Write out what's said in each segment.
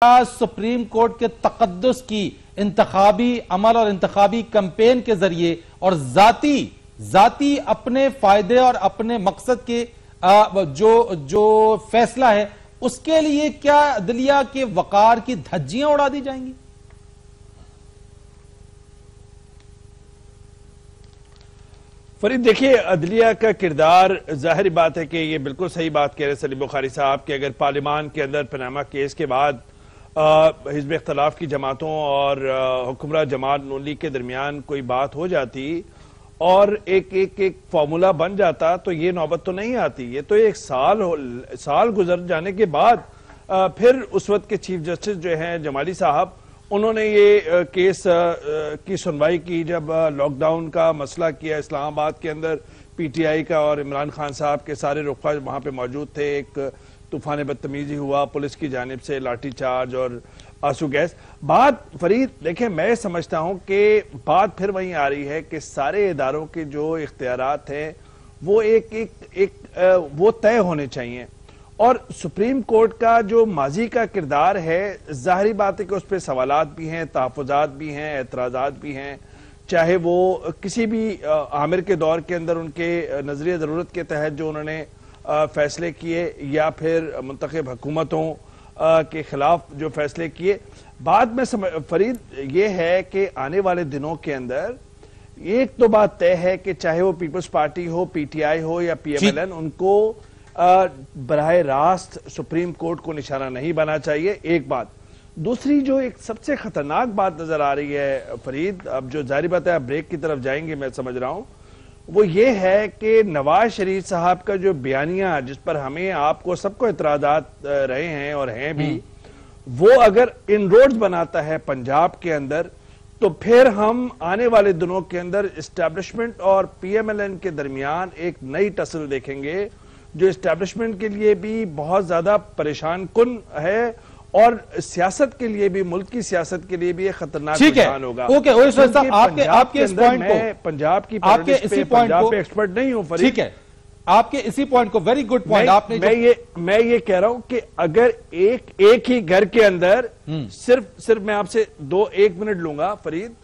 Supreme court के तकद्दुस की इंतखाबी अमल और इंतखाबी कैंपेन के जरिए और जाती अपने फायदे और अपने मकसद के जो फैसला है उसके लिए क्या अदलिया के वकार की धज्जियां उड़ा दी जाएंगी? फरीद, देखिए, अदलिया का किरदार, जाहिर बात है कि ये बिल्कुल सही बात कह रहे हैं सलीम बुखारी साहब कि अगर पार्लियामान के अंदर पनामा केस के बाद हिज़्ब इख्तलाफ की जमातों और हुक्मरान जमात नून लीग के दरमियान कोई बात हो जाती और एक फार्मूला बन जाता तो ये नौबत तो नहीं आती। ये तो एक साल गुजर जाने के बाद फिर उस वक्त के चीफ जस्टिस जो हैं जमाली साहब, उन्होंने ये केस की सुनवाई की जब लॉकडाउन का मसला किया इस्लामाबाद के अंदर। पीटीआई का और इमरान खान साहब के सारे रुखा वहां पे मौजूद थे। एक तूफान बदतमीजी हुआ, पुलिस की जानिब से लाठी चार्ज और आंसू गैस। बात फरीद, देखिए, मैं समझता हूं कि बात फिर वहीं आ रही है कि सारे इदारों के जो इख्तियारात हैं वो वो तय होने चाहिए और सुप्रीम कोर्ट का जो माजी का किरदार है, जाहिर बात है कि उस पर सवालात भी हैं, तहफ़्फ़ुज़ात भी हैं, एतराज़ात भी हैं। चाहे वो किसी भी आमिर के दौर के अंदर उनके नजरिए ज़रूरत के तहत जो उन्होंने फैसले किए या फिर मुंतखब हुकूमतों के खिलाफ जो फैसले किए। बाद में फरीद ये है कि आने वाले दिनों के अंदर एक तो बात तय है कि चाहे वो पीपल्स पार्टी हो, पीटीआई हो या पीएमएलएन, उनको बराह रास्त सुप्रीम कोर्ट को निशाना नहीं बना चाहिए। एक बात। दूसरी जो एक सबसे खतरनाक बात नजर आ रही है फरीद, अब जो जारी बात है, आप ब्रेक की तरफ जाएंगे मैं समझ रहा हूं, वो ये है कि नवाज शरीफ साहब का जो बयानिया, जिस पर हमें आपको सबको इतराजात रहे हैं और हैं भी, वो अगर इनरोड्स बनाता है पंजाब के अंदर तो फिर हम आने वाले दिनों के अंदर एस्टैब्लिशमेंट और पीएमएलएन के दरमियान एक नई टसल देखेंगे जो एस्टैब्लिशमेंट के लिए भी बहुत ज्यादा परेशान कुन है और सियासत के लिए भी, मुल्क की सियासत के लिए भी एक खतरनाक रुझान होगा। ओके, आपके इस पॉइंट को, पंजाब की आपके इसी पॉइंट को एक्सपर्ट नहीं हूं फरीद। ठीक है, आपके इसी पॉइंट को, वेरी गुड पॉइंट आपने। मैं ये कह रहा हूं कि अगर एक ही घर के अंदर सिर्फ मैं आपसे 1 मिनट लूंगा फरीद,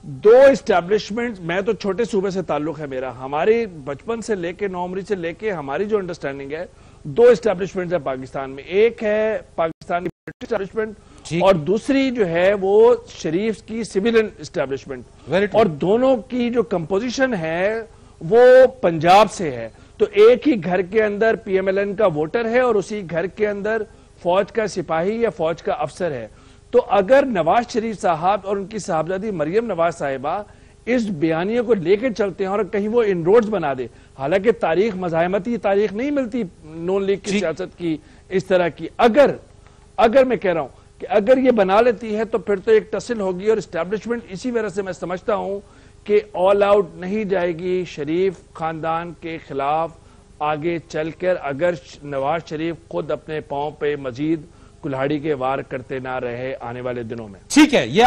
2 एस्टैब्लिशमेंट, मैं तो छोटे सूबे से ताल्लुक है मेरा, हमारे बचपन से लेके 9 उम्र से लेके हमारी जो अंडरस्टैंडिंग है, 2 एस्टैब्लिशमेंट है पाकिस्तान में। एक है पाकिस्तान की ब्रिटिश एस्टैब्लिशमेंट और दूसरी जो है वो शरीफ की सिविलियन एस्टैब्लिशमेंट, और दोनों की जो कंपोजिशन है वो पंजाब से है। तो एक ही घर के अंदर पीएमएलएन का वोटर है और उसी घर के अंदर फौज का सिपाही या फौज का अफसर है। तो अगर नवाज शरीफ साहब और उनकी साहबजादी मरियम नवाज साहिबा इस बयानियों को लेकर चलते हैं और कहीं वो इनरोड्स बना दे, हालांकि तारीख मज़ाहमती तारीख नहीं मिलती नून लीग की सियासत की इस तरह की, अगर मैं कह रहा हूं कि अगर ये बना लेती है तो फिर तो एक टसल होगी और एस्टैब्लिशमेंट इसी वजह से मैं समझता हूं कि ऑल आउट नहीं जाएगी शरीफ खानदान के खिलाफ आगे चलकर, अगर नवाज शरीफ खुद अपने पांव पे मजीद कुल्हाड़ी के वार करते ना रहे आने वाले दिनों में। ठीक है।